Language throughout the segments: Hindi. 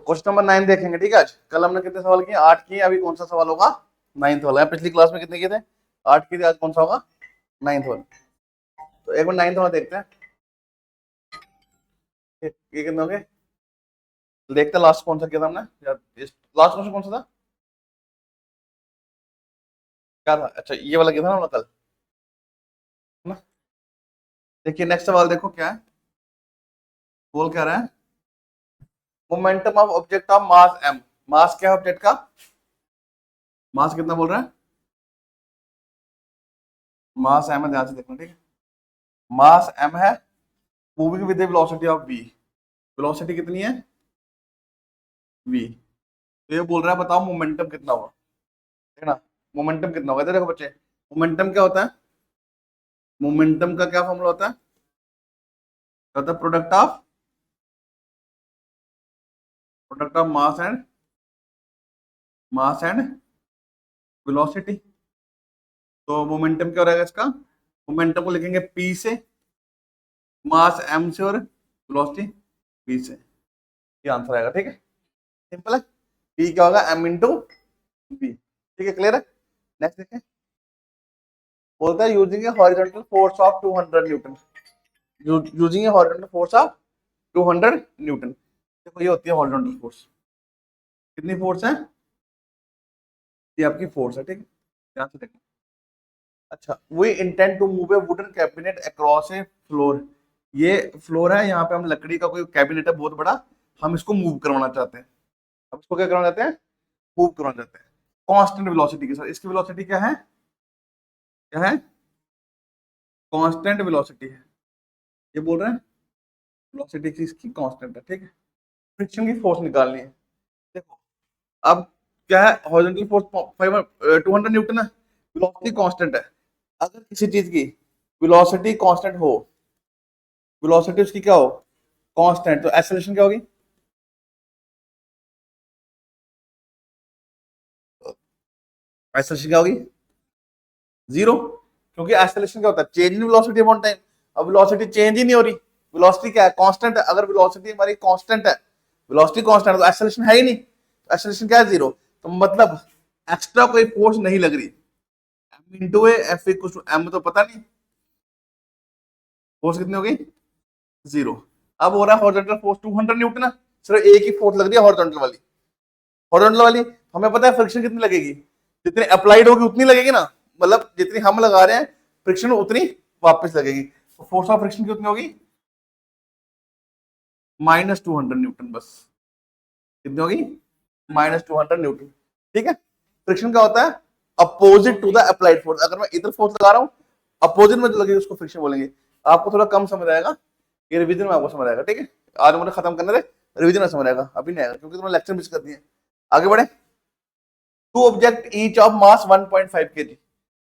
क्वेश्चन नंबर 9 देखेंगे, ठीक है। आज कल हमने कितने सवाल किए? 8 किए। अभी कौन सा सवाल होगा? 9th वाला। पिछली क्लास में कितने किए थे? 8 किए थे। आज कौन सा होगा? 9th वाला। तो एक बार 9th वाला देखते हैं, ये कितने हो गए। देखते हैं लास्ट कौन सा किया था हमने। लास्ट क्वेश्चन कौन सा था? क्या था? अच्छा, ये वाला किया था ना हमने कल, है ना। देखिए नेक्स्ट सवाल देखो क्या है, बोल क्या रहा है। Momentum of object of mass m। मास क्या है ऑब्जेक्ट का? मास कितना बोल रहा है? मास m है, ध्यान से देखना, ठीक है। मास m है, moving with velocity of v। Velocity कितनी है? v। तो ये बोल रहा है बताओ मोमेंटम कितना होगा, है ना। मोमेंटम कितना होगा? इधर देखो बच्चे, मोमेंटम क्या होता है? मोमेंटम का क्या फॉर्मूला होता है? Product of mass and velocity. तो मोमेंटम क्या हो रहेगा इसका? मोमेंटम को लिखेंगे p से, मास m से और वेलोसिटी v से। ये आंसर आएगा, ठीक है। सिंपल है। p क्या होगा? m into v। ठीक है, क्लियर है। नेक्स्ट देखें, बोलता है using A horizontal force of 200 Newton. Using A horizontal force of 200 Newton. देखो ये होती है हॉरिजॉन्टल फोर्स। कितनी फोर्स है? ये आपकी फोर्स है, ठीक है, ध्यान से देखना। अच्छा, we intend to move a wooden cabinet across a floor. ये फ्लोर है, यहाँ पे हम लकड़ी का कोई कैबिनेट है बहुत बड़ा, हम इसको मूव करवाना चाहते हैं। हम इसको क्या करवाना चाहते हैं? मूव करवाना चाहते हैं कांस्टेंट वेलोसिटी के साथ। इसकी वेलोसिटी क्या है? क्या है? कांस्टेंट वेलोसिटी है। ये बोल रहे हैं वेलोसिटी की इसकी कांस्टेंट है, ठीक है। फ्रिक्शन की फोर्स निकालनी है। देखो अब क्या है, हॉरिजॉन्टल फोर्स 200 न्यूटन है, वेलोसिटी कांस्टेंट है। अगर किसी चीज की वेलोसिटी कांस्टेंट हो, वेलोसिटी उसकी क्या हो? कांस्टेंट, तो एक्सेलरेशन क्या होगी? एक्सेलरेशन क्या होगी? जीरो। क्योंकि एक्सेलरेशन क्या होता है? Change in velocity upon time. अब वेलोसिटी चेंज ही नहीं हो रही, वेलोसिटी क्या है? कांस्टेंट है। अगर वेलोसिटी हमारी कांस्टेंट है, वेलोसिटी कांस्टेंट है, तो एक्सेलरेशन है ही नहीं। एक्सेलरेशन क्या है? जीरो। तो मतलब एक्स्ट्रा कोई फोर्स नहीं लग रही। M into a f equal to m, तो पता नहीं फोर्स कितनी हो गई? जीरो। अब हो रहा है हॉरिजॉन्टल फोर्स 200 न्यूटन है, सिर्फ एक ही फोर्स लग रही है हॉरिजॉन्टल वाली। हॉरिजॉन्टल वाली हमें पता है फ्रिक्शन कितनी लगेगी, जितनी अप्लाइड होगी उतनी लगेगी ना, मतलब जितनी हम लगा रहे हैं फ्रिक्शन उतनी वापस लगेगी। तो फोर्स ऑफ फ्रिक्शन कितनी होगी? -200 न्यूटन बस। कितनी होगी? -200 न्यूटन, ठीक है। फ्रिक्शन क्या होता है? Opposite to the applied force. अगर मैं इधर फोर्स लगा रहा हूँ, अपोजिट में जो लगेगी उसको फ्रिक्शन बोलेंगे। आपको थोड़ा कम समझ आएगा, ये रिवीजन में आपको समझ आएगा, ठीक है। आज मुझे खत्म करने दे, रिवीजन में समझ आएगा, अभी नहीं आएगा क्योंकि तुमने लेक्चर मिस कर दिए। आगे बढ़े। Two object each of mass 1.5 kg।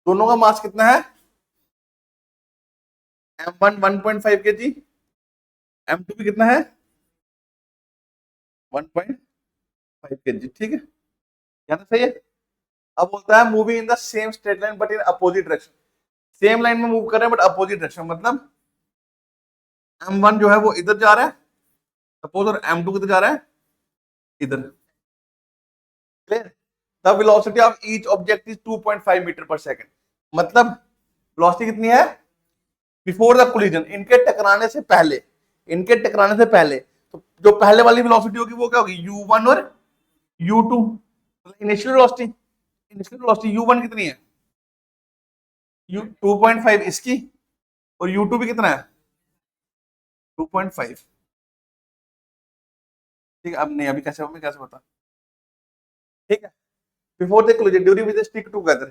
दोनों का मास कितना है? m1 1.5 kg, m2 भी कितना है? 1.5 kg, ठीक है, यहाँ तक सही है। अब बोलता है moving in the same straight line but in opposite direction. Same line में मूव कर रहे हैं बट अपोजिट डायरेक्शन, मतलब m1 जो है वो इधर जा रहा है सपोज, और m2 किधर जा रहा है? इधर। Clear. The velocity of each object is 2.5 metre per second. मतलब वेलोसिटी कितनी है बिफोर द कोलिजन, इनके टकराने से पहले। इनके टकराने से पहले तो जो पहले वाली वेलोसिटी होगी वो क्या होगी? u1 और u2। इनिशियल वेलोसिटी, u1 कितनी है? u 2.5 इसकी, और u2 भी कितना है? 2.5। ठीक है, अब नहीं, अभी कैसे होगा कैसे बता, ठीक है। Before the collision during with stick together,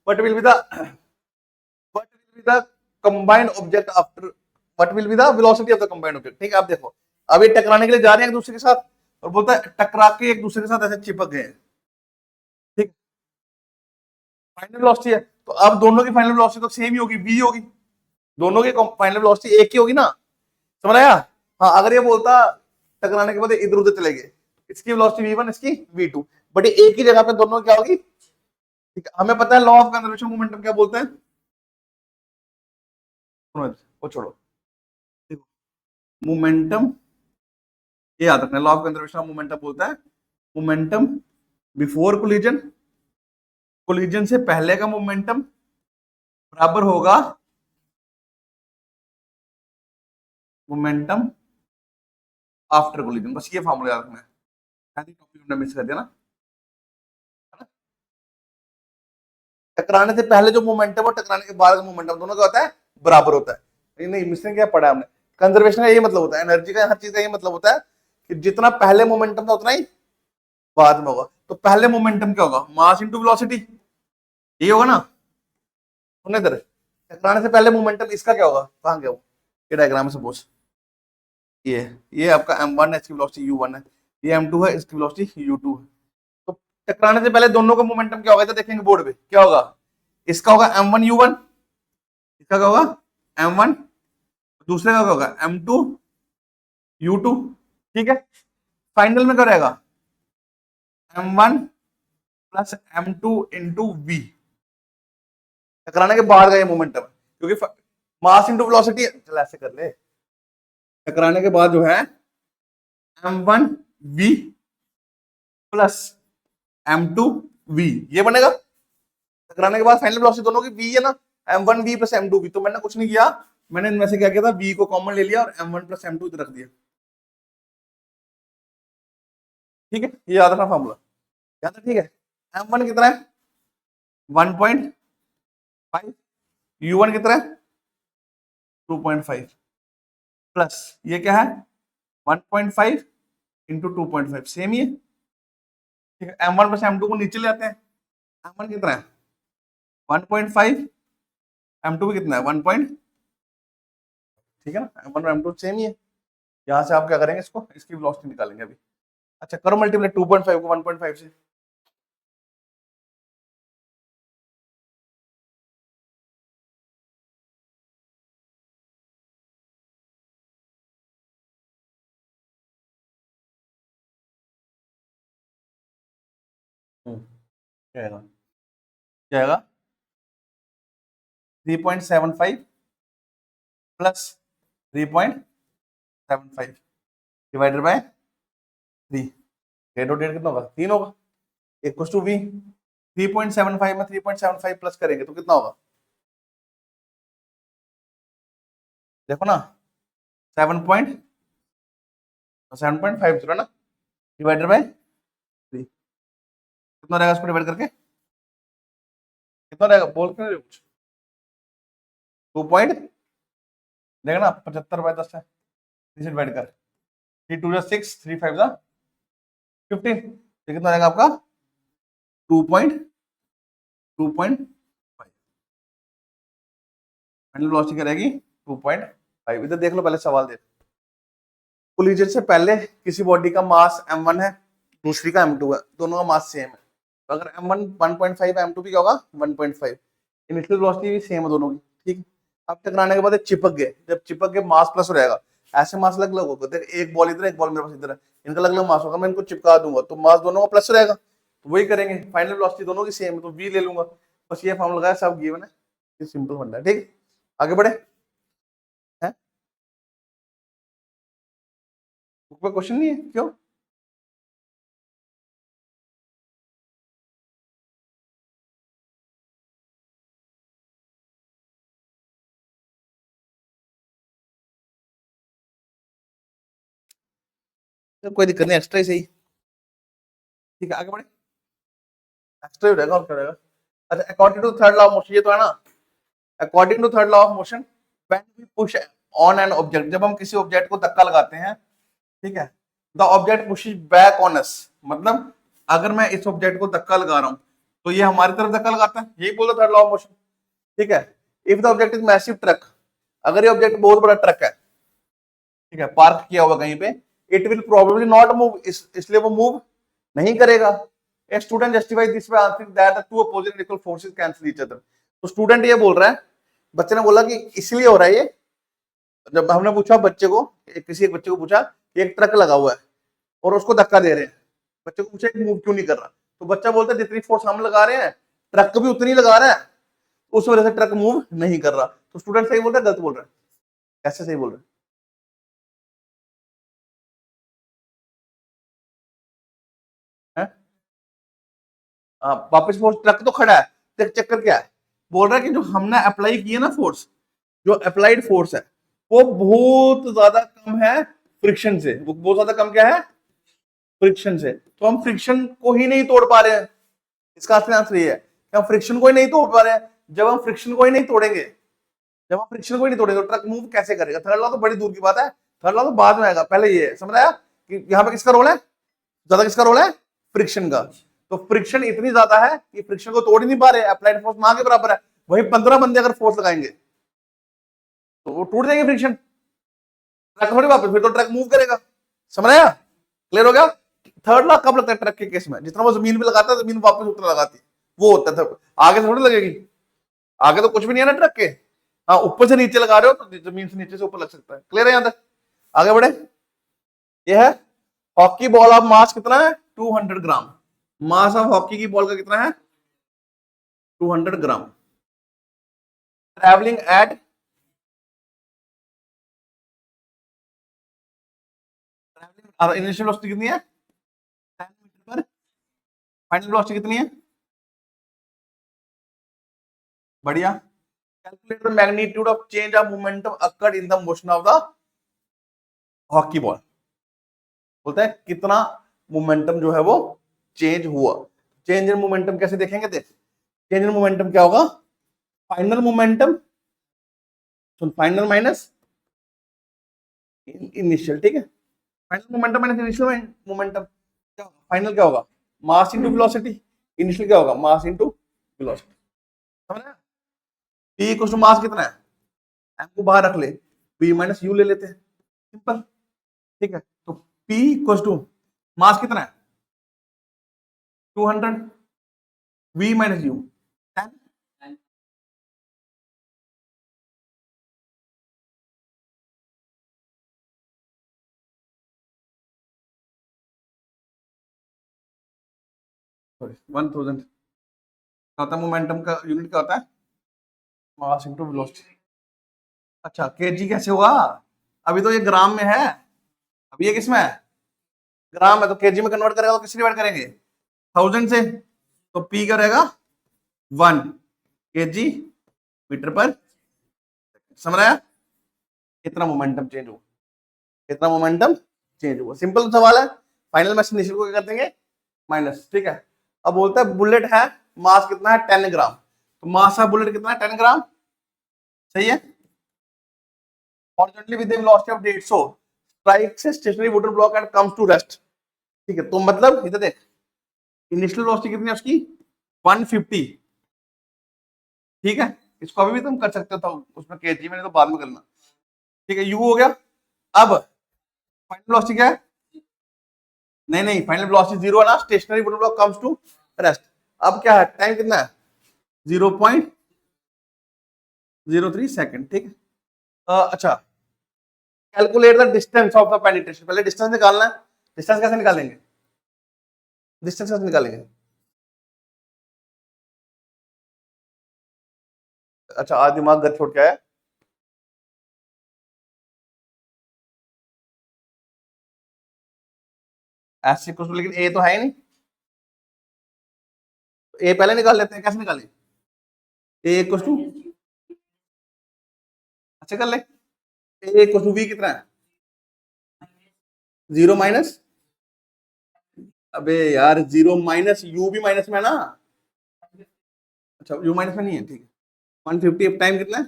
what will be the what will be the combined object after, what will be the velocity of the combined object. ठीक है, आप देखो अब ये टकराने के लिए जा रहे हैं एक दूसरे के साथ, और बोलता है टकरा के एक दूसरे के साथ ऐसे चिपक गए हैं, ठीक। फाइनल वेलोसिटी है, तो अब दोनों की फाइनल वेलोसिटी तो सेम ही होगी, v होगी। दोनों की फाइनल वेलोसिटी एक ही होगी ना, समझ आया। हाँ, अगर ये बोलता टकराने के बाद इधर उधर चले गए, इसकी वेलोसिटी v1, इसकी v2, बट एक ही जगह पे दोनों क्या होगी, ठीक है। हमें पता है लॉ ऑफ कंजर्वेशन मोमेंटम क्या बोलते हैं, वो छोड़ो। देखो मोमेंटम ये याद रखना, law of conservation of momentum बोलता है मोमेंटम बिफोर कोलिजन, कोलिजन से पहले का मोमेंटम बराबर होगा मोमेंटम आफ्टर कोलिजन। बस ये फॉर्मूला याद रखना है, टॉपिक हमने मिस कर दिया ना। टकराने से पहले जो मोमेंटम और टकराने के बाद का मोमेंटम दोनों का होता है बराबर होता है। नहीं मिसने क्या पढ़ा हमने, कंजर्वेशन का यही मतलब होता है, एनर्जी का हर चीज का यही मतलब होता है कि जितना पहले मोमेंटम था उतना ही बाद में होगा। तो पहले मोमेंटम क्या होगा, मास इंटू वेलोसिटी, ये होगा ना। सुन इधर, टकराने से पहले मोमेंटम इसका क्या होगा, कहाँ गया वो, ये डायग्राम है सपोज, ये आपका m1 है, इसकी वेलोसिटी u1 है, ये m2 है, इसकी वेलोसिटी u2 है। तो टकराने से पहले दोनों का मोमेंटम क्या होगा, तो देखेंगे बोर्ड पे क्या होगा, इसका होगा m1 u1, इसका क्या होगा m1, दूसरे का क्या होगा m2 u2। ठीक है, फाइनल में क्या रहेगा m1 plus m2 into we, टकराने के बाद का ये मोमेंटम है, क्योंकि मास इंटू वेलोसिटी, चल ऐसे कर ले, टकराने के बाद जो है m1 v plus m2 v, ये बनेगा। टकराने के बाद फाइनल वेलोसिटी दोनों की v है ना, m1 v plus m2 v। तो मैंने कुछ नहीं किया, मैंने इनमें से क्या किया था, v को कॉमन ले लिया और m1 प्लस m2 इधर रख दिया। ठीक है, ये याद रखना फॉर्मूला, याद है, ठीक है। m1 कितना है 1.5, u1 कितना है 2.5, प्लस ये क्या है 1.5 इंटू 2.5, सेम ही है। ठीक है, m1 प्लस m2 को नीचे ले आते हैं, m1 कितना है 1.5, m2 भी कितना है 1. ठीक है ना, m1 और m2 सेम ही है। यहाँ से आप क्या करेंगे, इसको इसकी वेलोसिटी निकालेंगे अभी। अच्छा करो मल्टीप्लाई 2.5 को 1.5 से, क्या आएगा, क्या आएगा 3.75 प्लस 3.75 डिवाइडेड बाय 3, 8 कितना होगा 3 होगा, इक्वल्स टू v। 3.75 में 3.75 प्लस करेंगे तो कितना होगा, देखो ना 7.50 ना, डिवाइडेड बाय 3, कितना रहेगा इसको डिवाइड करके, कितना रहेगा बोल के कुछ 2 पॉइंट, देखा ना 75/10 है, इसे डिवाइड कर, 3 2 6, 3 5 15, ये कितना रहेगा आपका 2.5, फाइनल वेलोसिटी क्या रहेगी 2.5। इधर देख लो, पहले सवाल देख, कोलिजन से पहले किसी बॉडी का मास m1 है, दूसरी का m2 है, दोनों का मास सेम है, तो अगर m1 1.5 m2 भी क्या होगा 1.5, इनिशियल वेलोसिटी भी सेम है दोनों की। ठीक, अब टकराने के बाद चिपक गए, जब चिपक गए मास प्लस हो जाएगा, ऐसे मास अलग अलग होगा, देख एक बॉल इधर एक बॉल मेरे पास इधर है, इनका अलग अलग मास होगा, मैं इनको चिपका दूंगा तो मास दोनों का प्लस रहेगा, तो वही करेंगे, फाइनल वेलोसिटी दोनों की सेम है तो v ले लूंगा। बस ये फॉर्मूला लगाया, सब गिवन है, ये सिंपल बनता है। ठीक, आगे बढ़े, है बुक पे क्वेश्चन नहीं है क्यों, तो कोई दिक्कत नहीं, एक्स्ट्रा ही सही। ठीक है, आगे बढ़े, एक्स्ट्रा ही रहेगा और क्या रहेगा। अच्छा, according to third law of motion, ये तो है ना, according to third law of motion when we push on an object, जब हम किसी ऑब्जेक्ट को धक्का लगाते हैं, ठीक है, the object pushes back on us, मतलब अगर मैं इस ऑब्जेक्ट को धक्का लगा रहा हूं तो ये हमारी तरफ धक्का लगाता है, यही बोलता थर्ड लॉ ऑफ मोशन। ठीक है, if the object is massive truck, अगर ये ऑब्जेक्ट बहुत बड़ा ट्रक है, ठीक है, पार्क किया हुआ कहीं पे, it will probably not move, इसलिए वो मूव नहीं करेगा। A student justify this by answering that the two opposite equal forces cancel each other. तो स्टूडेंट ये बोल रहा है, बच्चे ने बोला कि इसलिए हो रहा है ये, जब हमने पूछा बच्चे को, किसी एक बच्चे को पूछा कि एक ट्रक लगा हुआ है और उसको धक्का दे रहे हैं, बच्चे को पूछा मूव क्यों नहीं कर रहा, तो बच्चा बोलता है जितनी फोर्स हम लगा रहे हैं ट्रक भी उतनी लगा रहा है, उस वजह से ट्रक मूव नहीं कर रहा। तो स्टूडेंट सही बोल रहा है गलत बोल रहा है, कैसे सही बोल रहा है, वापस फोर्स, ट्रक तो खड़ा है, चक्कर क्या है, बोल रहा है कि जो हमने अप्लाई किया ना फोर्स, जो अप्लाइड फोर्स है वो बहुत ज्यादा कम है फ्रिक्शन से, वो बहुत ज्यादा कम क्या है, फ्रिक्शन से। तो हम फ्रिक्शन को ही नहीं तोड़ पा रहे हैं। इसका असली आंसर ये है कि हम फ्रिक्शन को ही नहीं तोड़ पा रहे हैं। जब हम फ्रिक्शन को ही नहीं तोड़ेंगे, जब हम फ्रिक्शन को ही नहीं तोड़ेंगे तो ट्रक मूव कैसे करेगा। थर्ड लॉ तो बड़ी दूर की बात है, थर्ड लॉ तो बाद में आएगा, पहले ये समझ आया कि यहाँ पे किसका रोल है, ज्यादा किसका रोल है, फ्रिक्शन का। तो फ्रिक्शन इतनी ज्यादा है कि फ्रिक्शन को तोड़ ही नहीं पा रहे, अप्लाइड फोर्स ना के बराबर है। वही 15 बंदे अगर फोर्स लगाएंगे तो वो टूट जाएंगे फ्रिक्शन, ट्रक थोड़ी वापस, फिर तो ट्रक मूव करेगा। समझ आया, क्लियर हो गया। थर्ड लॉ कब लगता है ट्रक के केस में, जितना वो जमीन पे लगाता है जमीन वापस उतना लगाती है, वो होता है। आगे से थोड़ी लगेगी, आगे तो कुछ भी नहीं है ना ट्रक के। हाँ, ऊपर से नीचे लगा रहे हो तो जमीन से नीचे से ऊपर लग सकता है। क्लियर है यहाँ तक, आगे बढ़े। ये है हॉकी बॉल ऑफ मास कितना है, 200 ग्राम। मास ऑफ हॉकी की बॉल का कितना है, 200 ग्राम। ट्रैवलिंग एट, इनिशियल वेलोसिटी कितनी है, 10 मीटर पर, फाइनल वेलोसिटी कितनी है, बढ़िया। Calculate the magnitude of change of momentum occurred in the motion of the hockey ball. बोलता है कितना मोमेंटम जो है वो चेंज हुआ। चेंज इन मोमेंटम कैसे देखेंगे, देख चेंज इन मोमेंटम क्या होगा, फाइनल मोमेंटम, सुन फाइनल माइनस इनिशियल, ठीक है। Final momentum minus initial momentum, क्या होगा, फाइनल क्या होगा, मास इनटू वेलोसिटी, इनिशियल क्या होगा, मास इनटू वेलोसिटी। समझ रहे हैं, p इक्वल टू मास कितना है, m को बाहर रख ले, v माइनस u ले लेते हैं, सिंपल, ठीक है। तो p इक्वल टू मास कितना है 200, v माइनस u 10, सॉरी 1000 क्या होता है, मोमेंटम का यूनिट क्या होता है, मास इनटू वेलोसिटी। अच्छा केजी कैसे हुआ, अभी तो ये ग्राम में है, अभी ये किसमें है, ग्राम है, तो केजी में कन्वर्ट करेगा तो किससे डिवाइड करेंगे, 1000 से। तो p क्या रहेगा 1 केजी मीटर पर, समझ रहा है, कितना मोमेंटम चेंज हुआ, कितना मोमेंटम चेंज हुआ, सिंपल सवाल है। फाइनल मैक्स इनिशियल को क्या कर देंगे, माइनस, ठीक है। अब बोलता है बुलेट है, मास कितना है 10 ग्राम, तो मास ऑफ बुलेट कितना है 10 ग्राम, सही है। Horizontally with the velocity of 150 strikes a stationary wooden block and comes to rest, ठीक है। तो मतलब इधर देख, इनिशियल वेलोसिटी कितनी है उसकी 150, ठीक है। इसको अभी भी तुम कर सकते हो, उसमें केजी में, नहीं तो बाद में करना, ठीक है। यू हो गया। अब फाइनल वेलोसिटी क्या है, नहीं नहीं फाइनल वेलोसिटी जीरो है ना, stationary wooden block comes to rest. अब क्या है, टाइम कितना है 0.03 सेकंड, ठीक है। अच्छा calculate the distance of the penetration, पहले डिस्टेंस निकालना है। डिस्टेंस कैसे निकालेंगे, डिस्टेंस कैसे निकालेंगे, अच्छा आज दिमाग घर छोड़ के आया, ऐसे कुछ, लेकिन ए तो है ही नहीं, ए पहले निकाल लेते हैं, कैसे निकालें, ए इक्वल टू, अच्छा कर ले, ए इक्वल टू वी कितना है, जीरो माइनस, अबे यार जीरो माइनस यू भी माइनस में है ना, अच्छा यू माइनस में नहीं है, ठीक है। 150, अब टाइम कितना है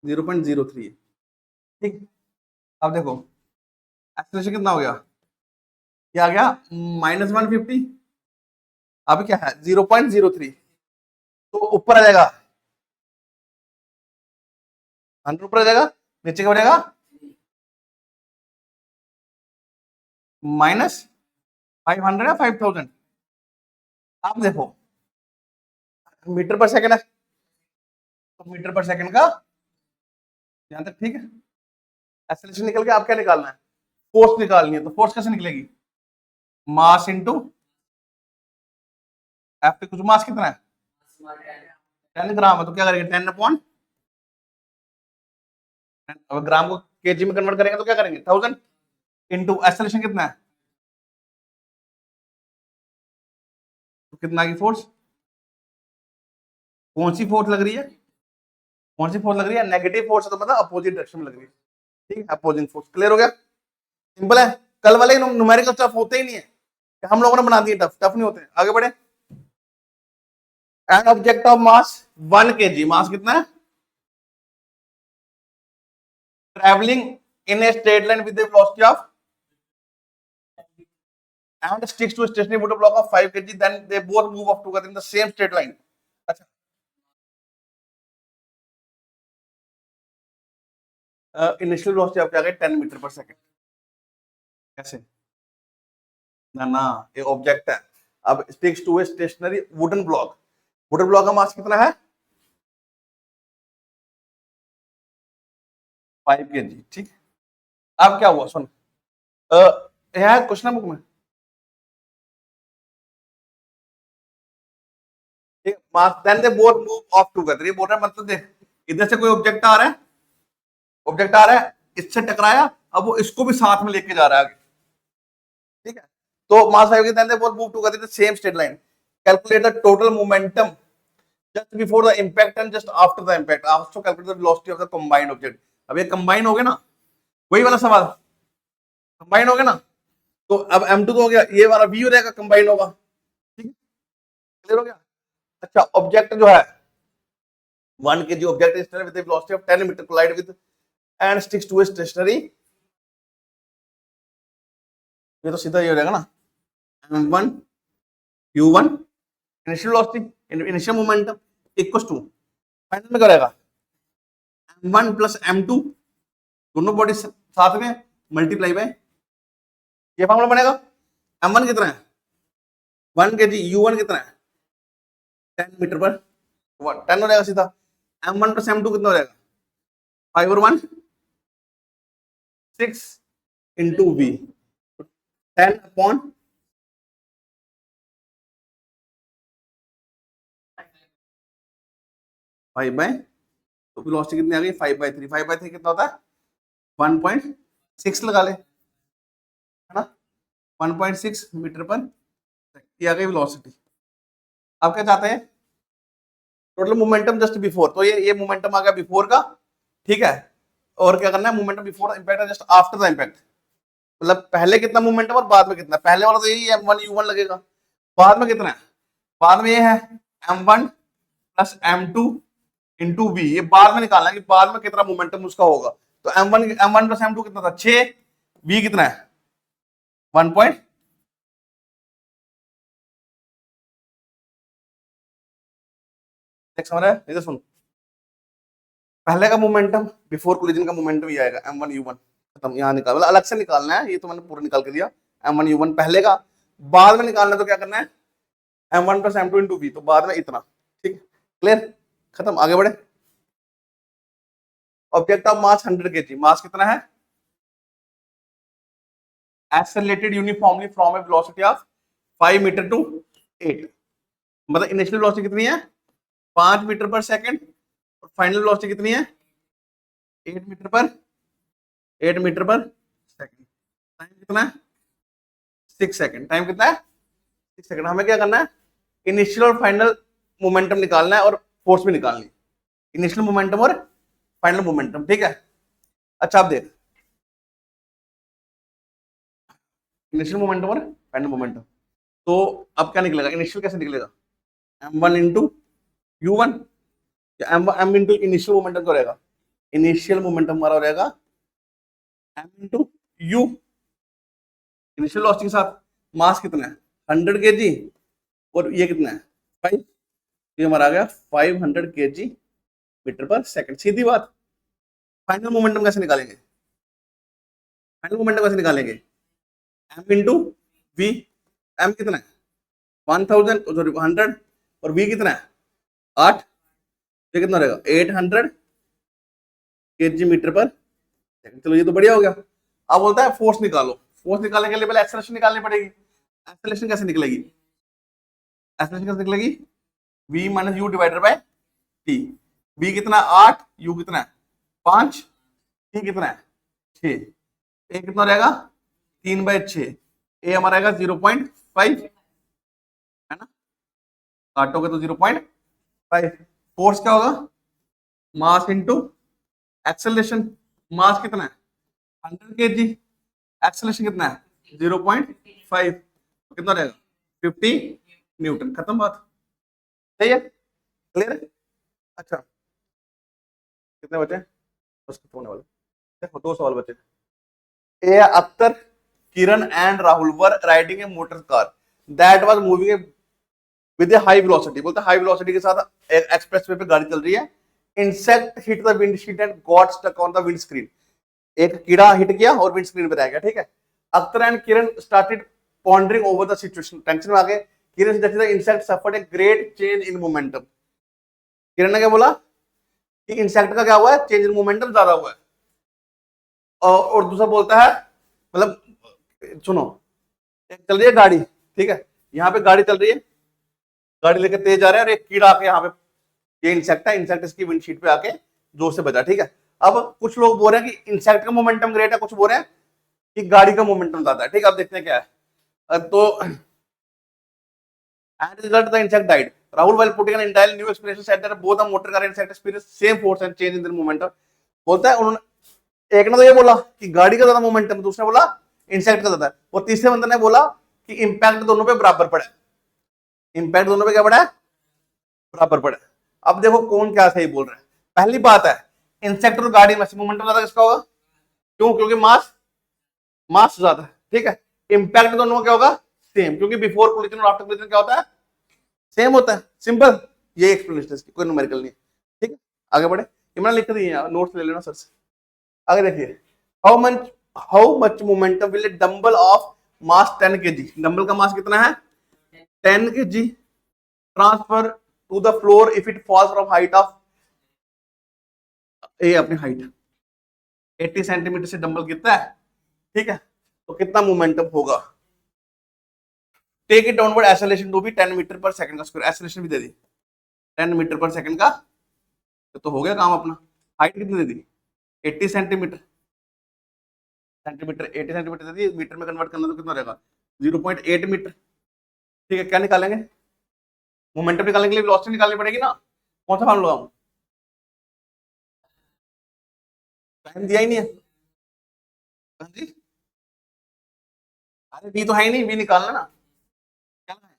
0.03, ठीक। अब देखो एक्सेलरेशन कितना हो गया, क्या आ गया -150, अब क्या है 0.03, तो ऊपर आ जाएगा 100, ऊपर आ जाएगा, नीचे क्या बनेगा -500 या 5000। आप देखो मीटर पर सेकंड है, तो मीटर पर सेकंड का यहां तक, ठीक है। एक्सेलरेशन निकल के आप क्या निकालना है, फोर्स निकालनी है, तो फोर्स कैसे निकलेगी, मास इनटू एफ, कुछ मास कितना है 10 ग्राम है, तो क्या करेंगे 10 अपॉन, अब ग्राम को केजी में कन्वर्ट करेंगे तो क्या करेंगे 1000 इनटू एक्सेलरेशन कितना है कितना की फोर्स, कौन सी फोर्स लग रही है, कौन सी फोर्स लग रही है, नेगेटिव फोर्स है तो मतलब अपोजिट डायरेक्शन में लग रही है, ठीक है, अपोजिंग फोर्स। क्लियर हो गया, सिंपल है। कल वाले न्यूमेरिकल टफ होते ही नहीं है, हम लोगों ने बना दिए टफ, टफ नहीं होते। आगे बढ़े। An object of mass 1 kg, mass कितना है, travelling in a straight line with the velocity of and sticks to a stationary motor block of 5 kg, then they both move up together in the same straight line. अच्छा, इनिशियल वेलोसिटी आपकी आ गई 10 मीटर पर सेकंड। कैसे, ना ना, ये ऑब्जेक्ट है, अब sticks to a stationary wooden block, wooden block का मास कितना है 5 kg, ठीक। अब क्या हुआ सुन, यहाँ क्वेश्चन बुक में, mass then they both move off together, ये बोल रहा है मतलब देख, इधर से कोई ऑब्जेक्ट आ रहा है, ऑब्जेक्ट आ रहा है, इससे टकराया, अब वो इसको भी साथ में लेके जा रहा है आगे, ठीक है। तो मास 5 के then they both move together in the same straight line, calculate the total momentum just before the impact and just after the impact, also calculate the velocity of the combined object। अब ये कंबाइन हो गया ना, वही वाला सवाल, कंबाइन हो गया ना, तो अब M2 तो हो गया, ये वाला V हो जाएगा, कंबाइन होगा, ठीक है, क्लियर हो गया। अच्छा, ऑब्जेक्ट जो है 1 kg object is with a velocity of 10 meter collide with and sticks to a stationary, ये तो सीधा ये हो जाएगा ना, M1 U1 initial velocity, initial momentum equals to, final में क्या रहेगा M1 प्लस M2, दोनों बॉडी साथ में मल्टीप्लाई बाय, ये फॉर्मूला बनेगा। M1 कितना है 1 kg, U1 कितना है 10 मीटर पर 10 हो जाएगा सीधा, M1 प्लस M2 कितना हो जाएगा 5 और 1 6 इंटू V, 10 अपॉन 5 बाय, तो वेलोसिटी कितनी आ गई 5/3, 5/3 कितना होता है 1.6 लगा ले, है ना, 1.6 मीटर पर, ये आ गई वेलोसिटी। अब क्या चाहते हैं, टोटल मोमेंटम जस्ट बिफोर, तो ये मोमेंटम आ गया बिफोर का, ठीक है, और क्या करना है momentum before impact just after the impact, मतलब पहले कितना मोमेंटम और बाद में कितना, पहले वाला तो यही M1 U1 लगेगा, बाद में कितना है, बाद में ये है M1 plus M2 into V, ये बाद में निकालना है कि बाद में कितना मोमेंटम उसका होगा, तो M1 प्लस M2 कितना था 6, V कितना है 1 समझ रहा है, इधर सुन, पहले का मोमेंटम बिफोर कोलिजन का मोमेंटम ये आएगा M1 U1, खत्म, यहाँ निकाल, मतलब अलग से निकालना है, ये तो मैंने पूरा निकाल के दिया, M1 U1 पहले का, बाद में निकालना तो क्या करना है M1 plus M2 into V, तो बाद में इतना, ठीक, क्लियर, खत्म, आगे बढ़े। Object of mass 100 kg, mass कितना है accelerated uniformly from a velocity of 5 metre to 8, मतलब इनिशियल वेलोसिटी कितनी है 5 मीटर पर सेकंड, और फाइनल वेलोसिटी कितनी है 8 मीटर पर 8 मीटर पर सेकंड, टाइम कितना है 6 सेकंड, टाइम कितना है 6 सेकंड। हमें क्या करना है इनिशियल और फाइनल मोमेंटम निकालना है और फोर्स भी निकालनी है, इनिशियल मोमेंटम और फाइनल मोमेंटम, ठीक है। अच्छा आप देख, इनिशियल मोमेंटम और फाइनल मोमेंटम, तो अब क्या निकलेगा, इनिशियल कैसे निकलेगा M1 into U1, M into initial momentum क्या रहेगा, इनिशियल मोमेंटम हमारा हो रहेगा M into U, initial velocity के साथ मास कितना है 100 kg, और ये कितना है 5, ये हमारा आ गया 500 kg मीटर पर सेकंड, सीधी बात। फाइनल मोमेंटम कैसे निकालेंगे, फाइनल मोमेंटम कैसे निकालेंगे M इंटू V, M कितना है 1000 सॉरी 100, और V कितना है 8, ये कितना रहेगा 800 kg मीटर पर सेकंड। चलो ये तो बढ़िया हो गया। अब बोलता है फोर्स निकालो, फोर्स निकालने के लिए पहले एक्सेलरेशन निकालनी पड़ेगी, एक्सेलरेशन कैसे निकलेगी, एक्सेलरेशन कैसे निकलेगी V minus you divided by T, V कितना 8, U कितना है 5, T कितना है 6, A कितना रहेगा 3/6, A हमारा रहेगा 0.5, है ना, काटोगे तो 0.5। फोर्स क्या होगा, मास इंटू एक्सेलरेशन। मास कितना है 100 kg, एक्सेलरेशन कितना है 0.5, तो कितना रहेगा 50 न्यूटन। खत्म बात, सही है, क्लियर है। अच्छा कितने बचे, बस खत्म होने वाले, देखो 2 सवाल बचे। A Akhtar, Kiran and Rahul were riding a motor car that was moving with a high velocity. बोलते हाई वेलोसिटी के साथ एक एक्सप्रेसवे पे गाड़ी चल रही है। Insect hit the windshield and got stuck on the windscreen. एक कीड़ा हिट किया और विंडस्क्रीन पे रह गया, ठीक है। Akhtar and Kiran started pondering over the situation, tension में आ गए। Kiran suggested the insect suffered a great change in momentum. Kiran ने क्या बोला कि इंसेक्ट का क्या हुआ है, चेंज इन मोमेंटम ज्यादा हुआ है। और दूसरा बोलता है, मतलब सुनो, चल रही है गाड़ी, ठीक है, यहाँ पे गाड़ी चल रही है, गाड़ी लेकर तेज जा रहे हैं और एक कीड़ा आके यहाँ पे, ये इंसेक्ट है, इंसेक्ट इसकी विंडशीट पे आके जोर से बजा, ठीक है। अब कुछ लोग बोल रहे हैं कि इंसेक्ट का मोमेंटम ग्रेट है, कुछ बोल रहे हैं कि गाड़ी का मोमेंटम ज्यादा है, ठीक है। अब देखते हैं क्या है। तो and result the insect died. Rahul while putting an entirely new explanation said that both the motor car and insect experience same force and change in their momentum। बोलता है उन्होंने, एक ने तो ये बोला कि गाड़ी का ज्यादा मोमेंटम, दूसरा बोला इंसेक्ट का ज्यादा है, और तीसरे बंदे ने बोला कि इंपैक्ट दोनों पे बराबर पड़ा है। इंपैक्ट दोनों पे क्या पड़ा है, बराबर पड़ा है। अब देखो कौन क्या सही बोल रहा है। पहली बात है, इंसेक्ट और गाड़ी में मोमेंटम ज्यादा किसका होगा, क्यों, क्योंकि मास मास ज्यादा है, ठीक है। इंपैक्ट दोनों का क्या होगा, सेम, क्योंकि बिफोर कोलिजन और आफ्टर कोलिजन क्या होता है, सेम होता है। सिंपल, ये एक्सप्लेनेशन है, कोई न्यूमेरिकल नहीं है, ठीक है। आगे बढ़े, ये मैंने लिख दिए हैं, नोट्स ले लेना सर से। आगे देखिए, how much momentum will a dumbbell of mass 10 kg, dumbbell का मास कितना है 10 kg, transfer to the floor if it falls from height of, ये अपनी हाइट 80 सेंटीमीटर से डंबल गिरता है, ठीक है, तो कितना मोमेंटम होगा। Take it downward acceleration to be 10 metre per second का स्क्वायर, एक्सेलरेशन भी दे दी 10 मीटर पर सेकंड का, तो हो गया काम अपना। हाइट कितनी दे दी 80 सेंटीमीटर, 80 सेंटीमीटर दे दी, मीटर में कन्वर्ट करना तो कितना रहेगा 0.8 मीटर, ठीक है। क्या निकालेंगे, मोमेंटम निकालने के लिए वेलोसिटी निकालनी पड़ेगी ना, कौन सा फॉर्मूला लगाऊं, टाइम दिया ही नहीं है। हाँ जी, अरे वी तो है ही नहीं, वी निकालना ना, क्या है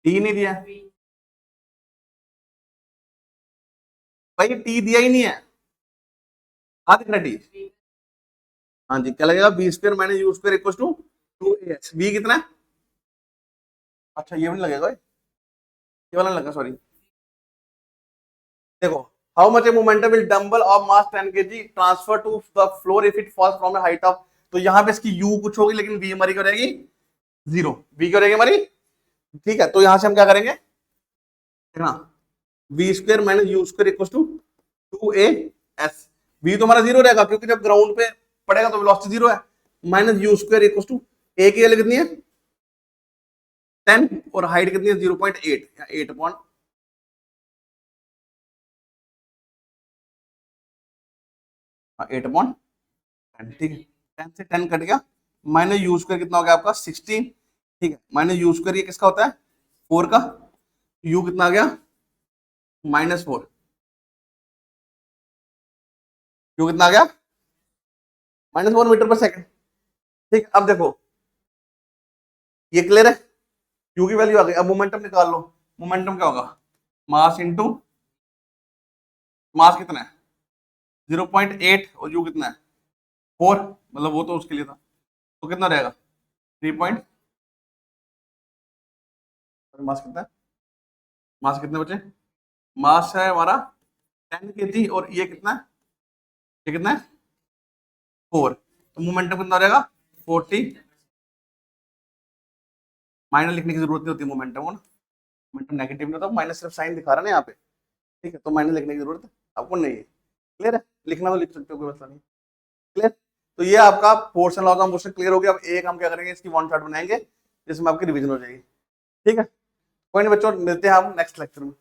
टी नहीं दिया भाई, टी दिया ही नहीं है, हाँ दिख रहा टी। हाँ जी, क्या लगेगा, b square minus u square equal to 2as। B कितना है, अच्छा ये नहीं लगेगा, ये वाला नहीं लगा, सॉरी। देखो, how much a momentum will dumbbell of mass 10 kg transfer to the floor if it falls from a height of, तो यहाँ पे इसकी यू कुछ होगी लेकिन वी हमारी क्या रहेगी 0, वी क्या रहेगी हमारी, ठीक है। तो यहां से हम क्या करेंगे, है ना, v square minus u square equal to 2as। V तो हमारा 0 रहेगा क्योंकि जब ग्राउंड पे पड़ेगा तो वेलोसिटी 0 है, minus u square equal to a की वैल्यू कितनी है 10 और हाइट कितनी है 0.8 या 8 अपॉन, हाँ 8 अपॉन 10, ठीक है। 10 से 10 कट गया, माइनस यू स्क्वायर कितना हो गया आपका 16, ठीक है। माइनस यू स्क्वायर ये किसका होता है 4 का, यू कितना आ गया -4, यू कितना आ गया -4 मीटर पर सेकंड, ठीक है। अब देखो ये क्लियर है, यू की वैल्यू आ गई। अब मोमेंटम निकाल लो, मोमेंटम क्या होगा, मास इंटू मास कितना है 0.8 और यू कितना है 4, मतलब वो तो उसके लिए था, तो कितना रहेगा 3 पॉइंट, मास कितना है, मास कितने बचे, मास है हमारा 10 kg और ये कितना है, ये कितना है 4, तो मोमेंटम कितना रहेगा 40, माइनस लिखने की जरूरत नहीं होती मोमेंटम को ना, मोमेंटम नेगेटिव नहीं होता, माइनस सिर्फ साइन दिखा रहा है ना यहाँ पे, ठीक है, तो माइनस लिखने की जरूरत है आपको नहीं है, क्लियर है, लिखना तो लिख सकते हो कोई मसला नहीं, क्लियर। तो ये आपका force and laws of motion clear हो गया। अब एक हम क्या करेंगे, इसकी वन शॉट बनाएंगे जिसमें आपकी रिवीजन हो जाएगी, ठीक है। कोई नहीं बच्चों, मिलते हैं हम नेक्स्ट लेक्चर में।